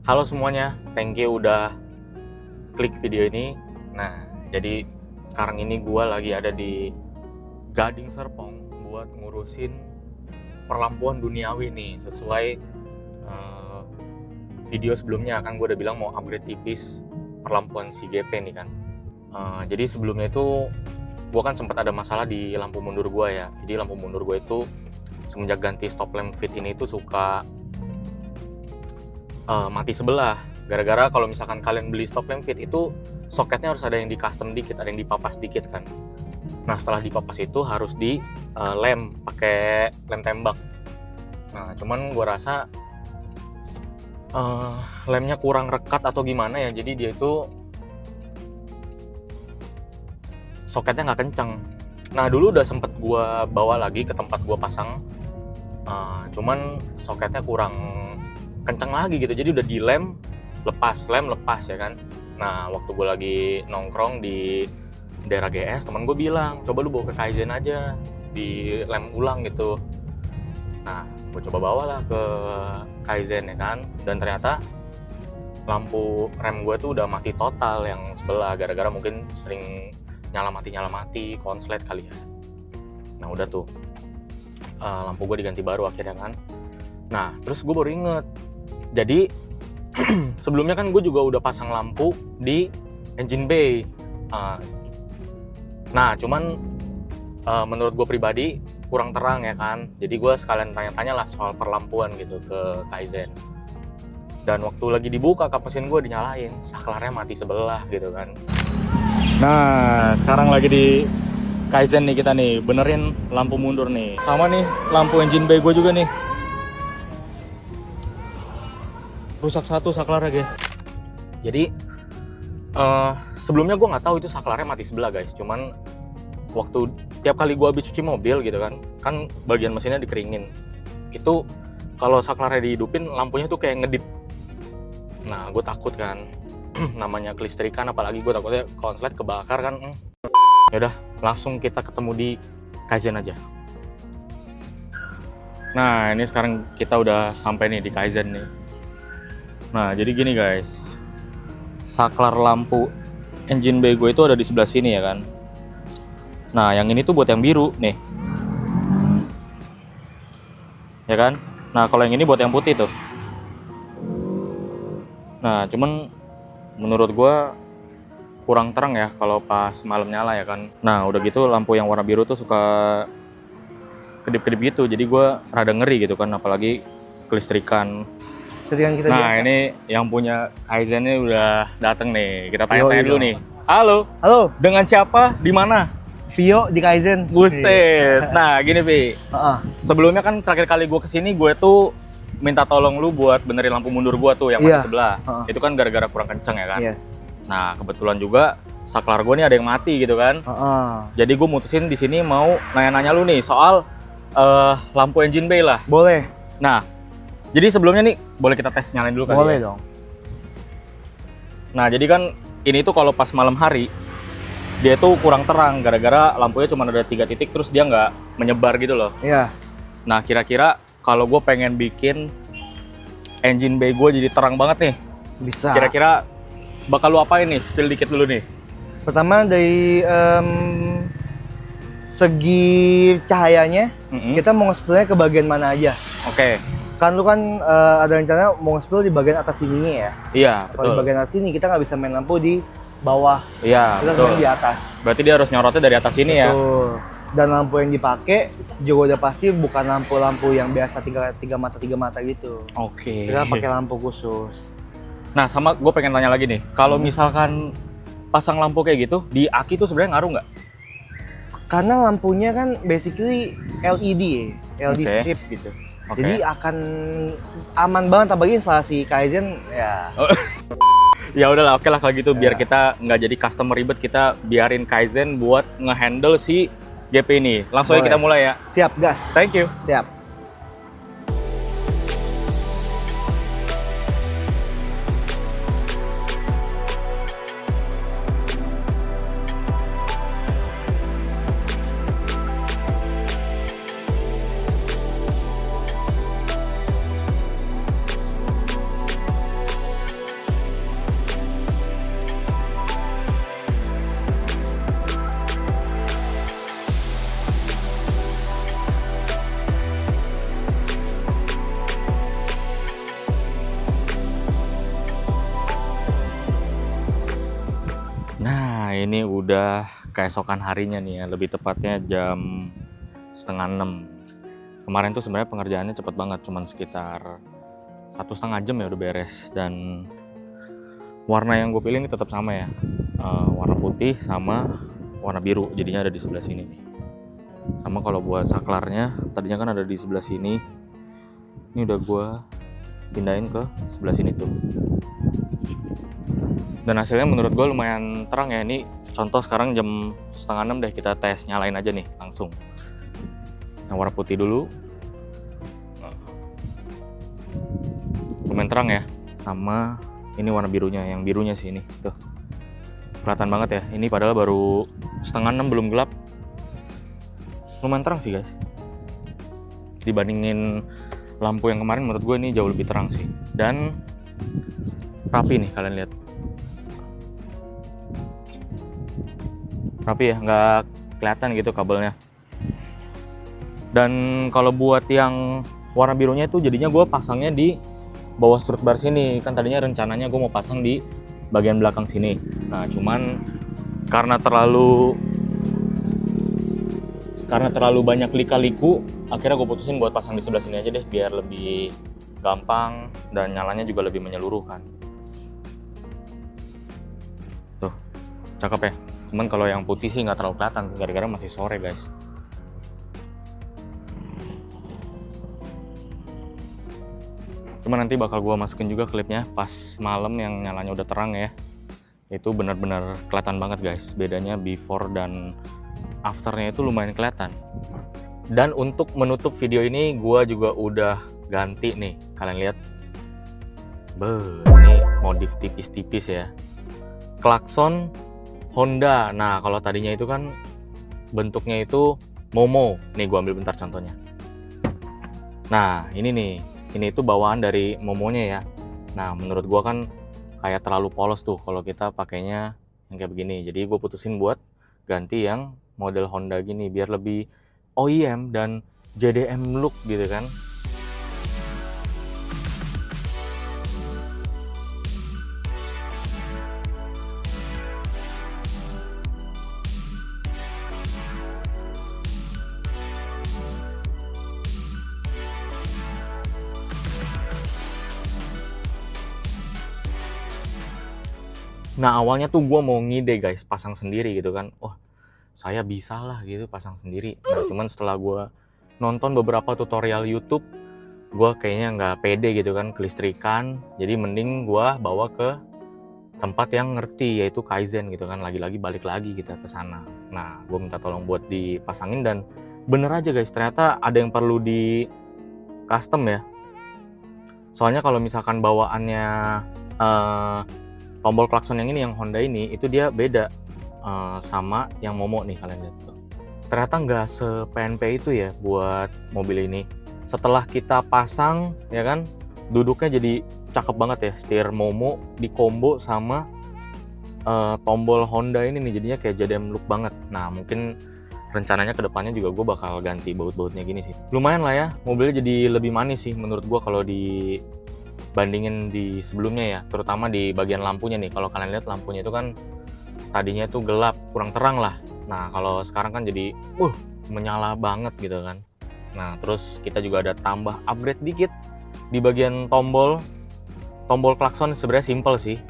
Halo semuanya, thank you udah klik video ini. Nah, jadi sekarang ini gue lagi ada di Gading Serpong buat ngurusin perlampuan duniawi nih. Sesuai video sebelumnya kan gue udah bilang mau upgrade tipis perlampuan si GP nih kan. Jadi sebelumnya itu gue kan sempat ada masalah di lampu mundur gue ya. Jadi lampu mundur gue itu semenjak ganti stop lamp fit ini tuh suka mati sebelah. Gara-gara kalau misalkan kalian beli stop lamp fit itu soketnya harus ada yang di custom dikit, ada yang dipapas dikit kan. Nah setelah dipapas itu harus di lem pakai lem tembak. Nah cuman gue rasa lemnya kurang rekat atau gimana ya, jadi dia itu soketnya nggak kenceng. Nah dulu udah sempet gue bawa lagi ke tempat gue pasang, cuman soketnya kurang kenceng lagi gitu, jadi udah di lem lepas ya kan. Nah waktu gue lagi nongkrong di daerah GS, teman gue bilang coba lu bawa ke Kaizen aja, di lem ulang gitu. Nah gue coba bawa lah ke Kaizen ya kan, dan ternyata lampu rem gue tuh udah mati total yang sebelah, gara-gara mungkin sering nyala mati konslet kali ya. Nah udah tuh lampu gue diganti baru akhirnya kan. Nah terus gue baru inget, jadi sebelumnya kan gue juga udah pasang lampu di engine bay. Nah cuman menurut gue pribadi kurang terang ya kan, jadi gue sekalian tanya-tanya lah soal perlampuan gitu ke Kaizen. Dan waktu lagi dibuka kap mesin gue dinyalain, saklarnya mati sebelah gitu kan. Nah sekarang lagi di Kaizen nih kita nih, benerin lampu mundur nih. Sama nih lampu engine bay gue juga nih, rusak satu saklarnya guys. Jadi sebelumnya gue nggak tahu itu saklarnya mati sebelah guys. Cuman waktu tiap kali gue habis cuci mobil gitu kan bagian mesinnya dikeringin, itu kalau saklarnya dihidupin lampunya tuh kayak ngedip. Nah gue takut kan, namanya kelistrikan, apalagi gue takutnya konslet kebakar kan. Yaudah langsung kita ketemu di Kaizen aja. Nah ini sekarang kita udah sampai nih di Kaizen nih. Nah jadi gini guys, saklar lampu engine bay gue itu ada di sebelah sini ya kan. Nah yang ini tuh buat yang biru nih, ya kan. Nah kalau yang ini buat yang putih tuh. Nah cuman menurut gue kurang terang ya kalau pas malam nyala ya kan. Nah udah gitu lampu yang warna biru tuh suka kedip-kedip gitu, jadi gue rada ngeri gitu kan, apalagi kelistrikan. Kita Nah biasa. ini yang punya Kaizen ini udah dateng nih, kita tanya-tanya dulu nih. Halo, dengan siapa, di mana? Vio di Kaizen. Buset. Nah gini Pi, sebelumnya kan terakhir kali gue kesini gue tuh minta tolong lu buat benerin lampu mundur gue tuh yang mati sebelah. Itu kan gara-gara kurang kenceng ya kan. Yes. Nah kebetulan juga saklar gue nih ada yang mati gitu kan. Jadi gue mutusin di sini mau nanya-nanya lu nih soal lampu engine bay lah. Boleh. Nah jadi sebelumnya nih boleh kita tes nyalain dulu kali. Boleh ya? dong. Nah jadi kan ini tuh kalau pas malam hari dia tuh kurang terang, gara-gara lampunya cuma ada 3 titik terus dia nggak menyebar gitu loh. Iya. Nah kira-kira kalau gue pengen bikin engine bay gue jadi terang banget nih, Bisa. kira-kira bakal lu apain nih? Spill dikit dulu nih. Pertama dari segi cahayanya, kita mau nge-spill-nya ke bagian mana aja? Oke. Kan lu kan ada rencana mau nge-spill di bagian atas sininya ya? Iya, Kalau di betul. bagian atas sini kita nggak bisa main lampu di bawah. Iya, Kita betul. main di atas. Berarti dia harus nyorotnya dari atas sini ya? Betul. Dan lampu yang dipakai juga udah pasti bukan lampu-lampu yang biasa tiga mata gitu. Oke. Kita pakai lampu khusus. Nah sama gue pengen tanya lagi nih, kalau misalkan pasang lampu kayak gitu, di aki tuh sebenarnya ngaruh nggak? Karena lampunya kan basically LED ya, LED Oke. strip gitu. Oke. Jadi akan aman banget, apalagi instalasi Kaizen ya. Ya udahlah, oke lah kalau gitu, biar Ya. kita nggak jadi customer ribet, kita biarin Kaizen buat ngehandle si GP ini. Langsung aja Boleh. kita mulai ya. Siap, gas. Thank you. Siap. ini udah keesokan harinya nih ya, lebih tepatnya jam 5:30. Kemarin tuh sebenarnya pengerjaannya cepet banget, cuman sekitar 1,5 jam ya udah beres. Dan warna yang gue pilih ini tetap sama ya, warna putih sama warna biru, jadinya ada di sebelah sini nih. Sama kalau buat saklarnya, tadinya kan ada di sebelah sini, ini udah gue pindahin ke sebelah sini tuh. Dan hasilnya menurut gue lumayan terang ya. Ini contoh sekarang jam 5:30 deh, kita tes nyalain aja nih langsung. Yang warna putih dulu, lumayan terang ya. Sama ini warna birunya, yang birunya sih ini tuh kelihatan banget ya. Ini padahal baru 5:30, belum gelap. Lumayan terang sih guys, dibandingin lampu yang kemarin. Menurut gue ini jauh lebih terang sih, dan rapi nih, kalian lihat rapi ya, nggak kelihatan gitu kabelnya. Dan kalau buat yang warna birunya itu jadinya gue pasangnya di bawah strut bar sini. Kan tadinya rencananya gue mau pasang di bagian belakang sini. Nah cuman karena terlalu banyak lika-liku, akhirnya gue putusin buat pasang di sebelah sini aja deh, biar lebih gampang dan nyalanya juga lebih menyeluruh kan. Tuh, cakep ya. Cuman kalau yang putih sih nggak terlalu kelihatan, gara-gara masih sore guys. Cuman nanti bakal gue masukin juga klipnya pas malam yang nyalanya udah terang ya. Itu benar-benar kelihatan banget guys, bedanya before dan afternya itu lumayan kelihatan. Dan untuk menutup video ini gue juga udah ganti nih, kalian lihat. Ini modif tipis-tipis ya. Klakson Honda. Nah kalau tadinya itu kan bentuknya itu Momo. Nih gue ambil bentar contohnya. Nah ini nih, ini itu bawaan dari Momonya ya. Nah menurut gue kan kayak terlalu polos tuh kalau kita pakainya yang kayak begini. Jadi gue putusin buat ganti yang model Honda gini, biar lebih OEM dan JDM look gitu kan. Nah awalnya tuh gue mau ngide guys, pasang sendiri gitu kan. Oh saya bisa lah gitu pasang sendiri. Nah cuman setelah gue nonton beberapa tutorial YouTube, gue kayaknya nggak pede gitu kan kelistrikan. Jadi mending gue bawa ke tempat yang ngerti, yaitu Kaizen gitu kan. Lagi-lagi balik lagi kita ke sana. Nah gue minta tolong buat dipasangin, dan bener aja guys, ternyata ada yang perlu di custom ya. Soalnya kalau misalkan bawaannya tombol klakson yang ini, yang Honda ini, itu dia beda sama yang Momo nih, kalian lihat tuh. Ternyata nggak se-PNP itu ya buat mobil ini. Setelah kita pasang ya kan, duduknya jadi cakep banget ya. Setir Momo di combo sama tombol Honda ini nih, jadinya kayak JDM look banget. Nah mungkin rencananya kedepannya juga gue bakal ganti baut-bautnya gini sih. Lumayan lah ya, mobilnya jadi lebih manis sih menurut gue kalau dibandingin di sebelumnya ya. Terutama di bagian lampunya nih. Kalau kalian lihat lampunya itu kan tadinya tuh gelap, kurang terang lah. Nah kalau sekarang kan jadi menyala banget gitu kan. Nah terus kita juga ada tambah upgrade dikit di bagian tombol klakson. Sebenarnya simple sih,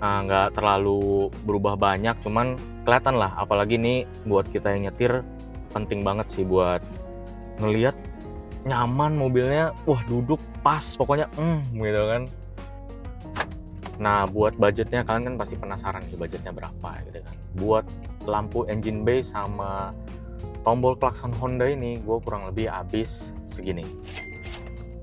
nah nggak terlalu berubah banyak, cuman kelihatan lah. Apalagi nih buat kita yang nyetir, penting banget sih buat ngelihat nyaman mobilnya. Wah duduk pas pokoknya gitu kan. Nah buat budgetnya, kalian kan pasti penasaran nih budgetnya berapa gitu kan. Buat lampu engine bay sama tombol klakson Honda ini, gue kurang lebih habis segini.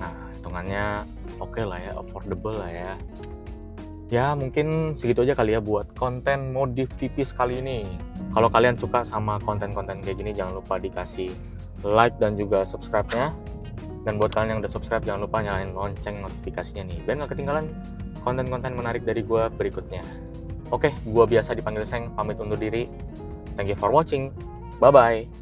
Nah hitungannya oke lah ya, affordable lah ya. Ya mungkin segitu aja kali ya buat konten modif tipis kali ini. Kalau kalian suka sama konten-konten kayak gini, jangan lupa dikasih like dan juga subscribe-nya. Dan buat kalian yang udah subscribe, jangan lupa nyalain lonceng notifikasinya nih, biar gak ketinggalan konten-konten menarik dari gue berikutnya. Oke, gue biasa dipanggil Seng, pamit undur diri. Thank you for watching. Bye-bye.